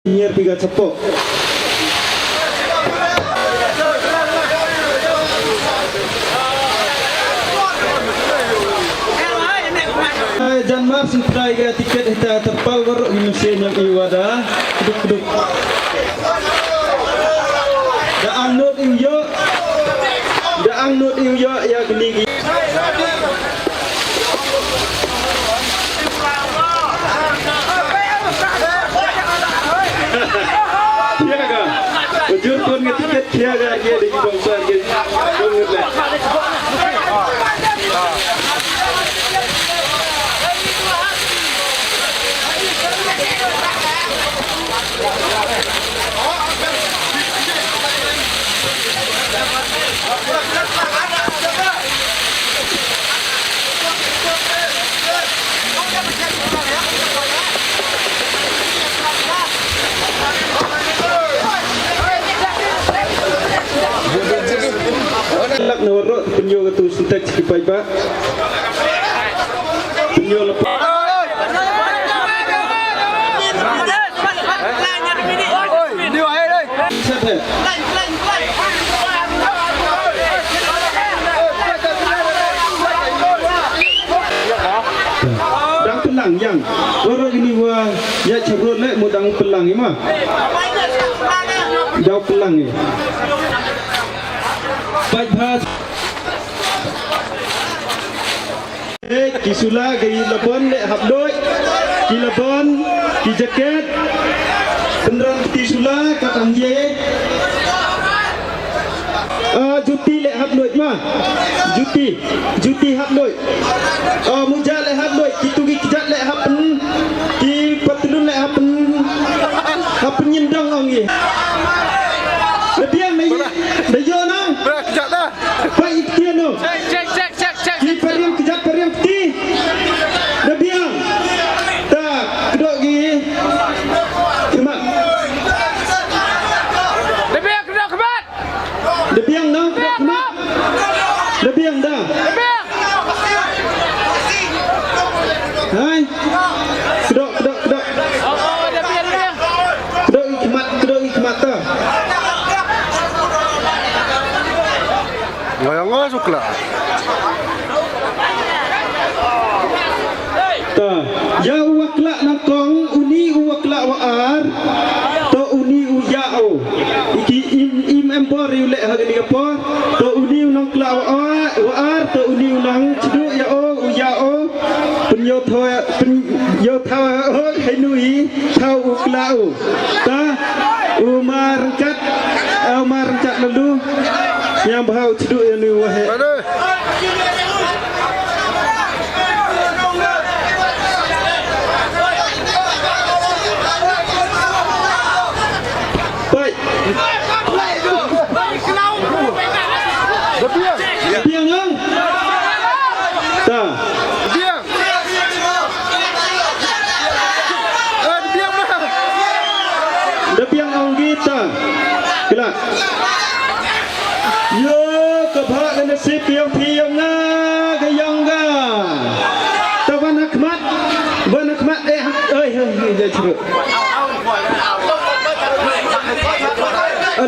Nyer 3 cepok. Janmar sintrai ga tiket hita terpal baru Indonesia yang iwada duduk. Da anut iyo ya gini. Iya ga? Ujur pun ga tiket dia ga dia di bangsa gitu. Lak nawarro penyo tu suntek sipai pak. Penyo lepas. Dang pelang yang orang ini wah ya cebrot lek mudang pelang ni mah. Jauh pelang ni. Baik bahas. Kisula gay labon lek habdoi. Ki labon, ki jaket. Penderang kisula katang ye. Juti lek habdoi mah. Juti habdoi. Mujal lek habdoi. Kitu ki kijat lek hapen. Ki patulun lek hapen. Hapen nyendang ong ye. Lebiang mai. Dayo nang. Kejap dah. Baik dia no. Cek. Ki periam kejat periam peti. Lebiang. Tak, kedok gi. Kemat. Lebiang kedok kemat. Lebiang nang kedok kemat. Lebiang dah. Lebiang. Hai. Kedok. Oh, lebiang. Kedok gi kemat ta. Yang masuk lah. Ta, ya uwakla nakong uni uwakla waar. To uni uyao. Iki im empor yule hagani kapo. To uni unang kla waar to uni unang cedu uyao. Penyo thaw henui thaw uklao. Ta umar cat lalu yang bahau cedu yang ni wahe. Baik. Lebiang ang. Ta. Lebiang. Lebiang mana? Lebiang ang kita. Kelak. Yo kebak dan nasib piang na gayang ga. Tawan Ahmad dia cerut.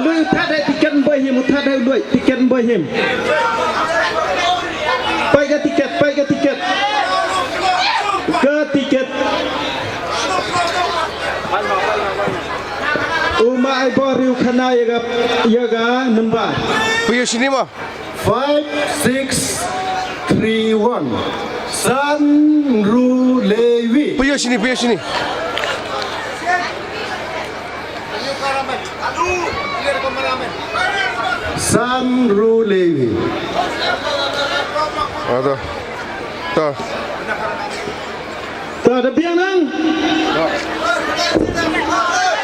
Lu tak ada tiket bayim, tak ada duit tiket bayim. Pai ke tiket. Ke tiket. Umai boriu khana yaga number. Pergi sini mah. 5631 Sanru Lewi. Pergi sini. Sanru Lewi. Ada. Tak. Tak ada biang nang.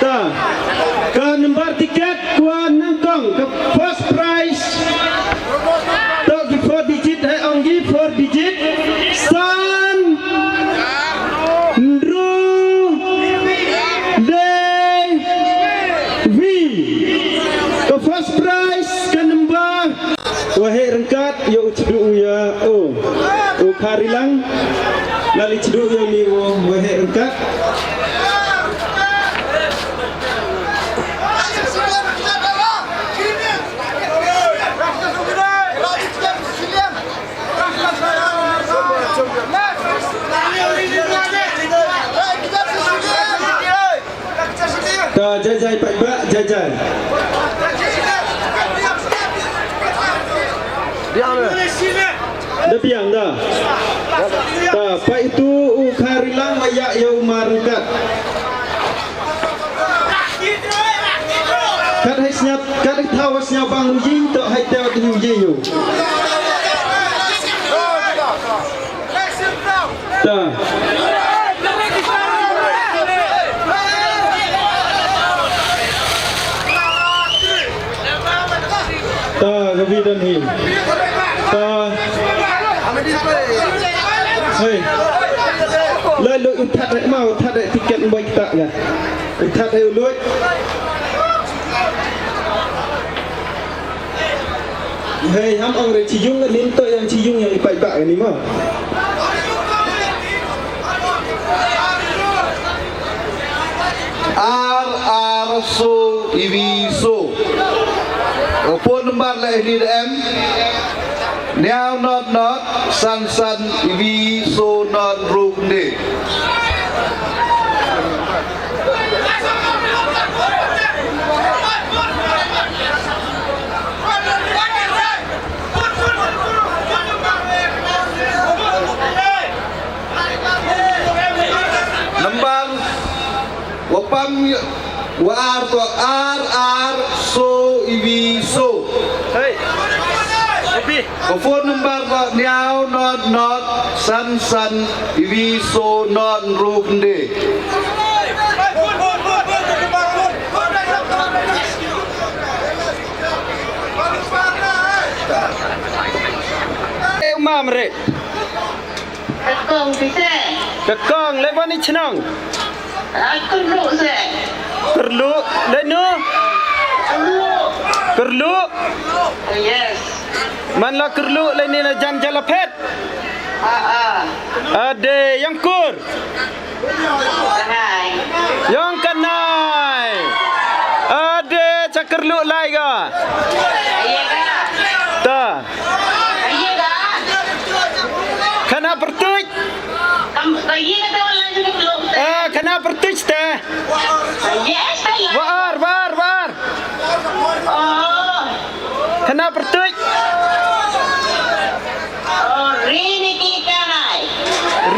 Tak. Ke number tiket kuan nangkong ke first prize. Tak di 4 digit hai onggi 4 digit. San Ru Dewi. Ke first prize ke number wahai rengkat yo cedu ya karilang lali cedu yo ni wahai rengkat. Ta jajai Pak Ba jajai. Diam le. Dah biang dah. Ta Pak itu ukarilang mayak ya umarkat. Kat hai senyap kat hai tahu senyap bang ujing tok hai tahu tu ujing yo. Ta. Ta gabi dan hi. Ta. Hei. Lai loi utat hai mau utat hai tiket boy kita kan. Utat hai loi. Hei, ham orang Ciyung kan linto yang Ciyung yang ipak-ipak kan ni mah. RR so EV so phone number là LDM now not san EV so non room đi number wapam war to RR so EV so Hey. Kopi. phone number là now not san EV so non room đi Ma merek. Tekong bisa. Dekang lepas ni cenang. Aku duduk saya. Perlu lenu. Perlu. Yes. Manlah perlu leni na jam jalapet. Ade yang kur. Hai. Yang kanai. Ade cakerlu lai ga. Ayah kah? Ta. Ayah kah? Kana pertuj. Kamu ayah kata orang juga belum. Kana pertuj teh. Yes, saya. War. Oh. Kana pertuj. Oh, Rini Kikanai.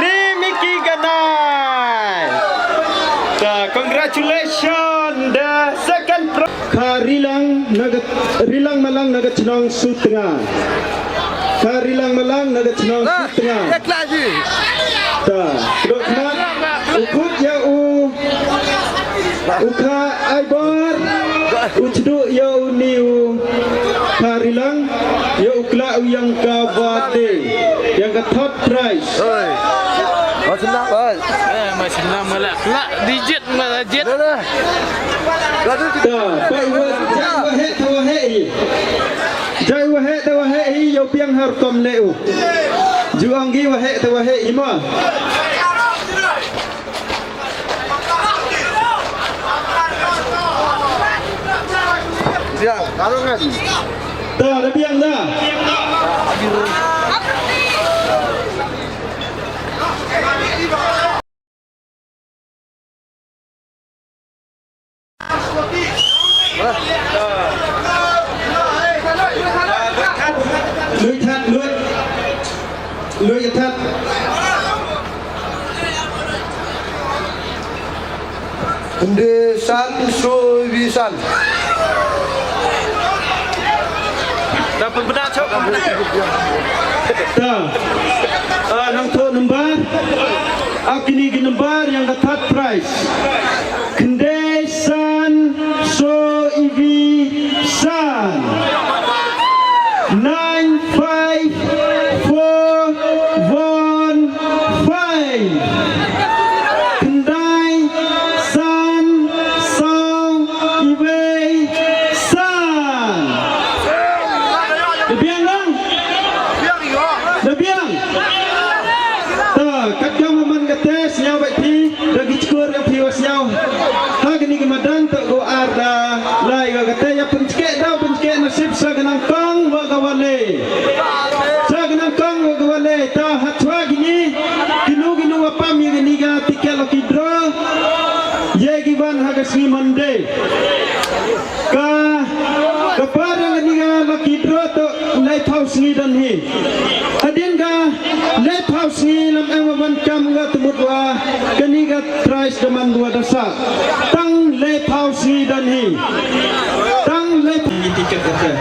Rimiki ganai. Ta congratulations the second pro. Rilang Malang naga cenong su tengah. Rilang Malang naga cenong su tengah. Eklah je. Ta dok mat ukut ya uka aibar ucdu ya niu Rilang ya ukla yang kabate yang ke third prize. Oi. Kau senang oi. Masih lama lah. Kelak digit malah jet. Dah. Kau tu Ta pai wa jai wa he ta wa he yo piang har kom leu juang gi wa he ta wa he ima dia. Kalau kan. ta da piang da lùi thật Ende san so EV san dapat benar cok ta nang to number akini gi number yang ke third prize kendesan so EV san 95415 kendai san song EV san biang lang biang ta các nhóm man cái test nhau vậy thì được cái score yang phiêu nhau kasih mande. Kepada niga laki dro to lighthouse ni dan hi. Adin ga lighthouse ni lam amaban kam ga tumutwa kaniga tries daman dua dasa. Tang lighthouse ni dan hi. Tang lighthouse ni tiket kata.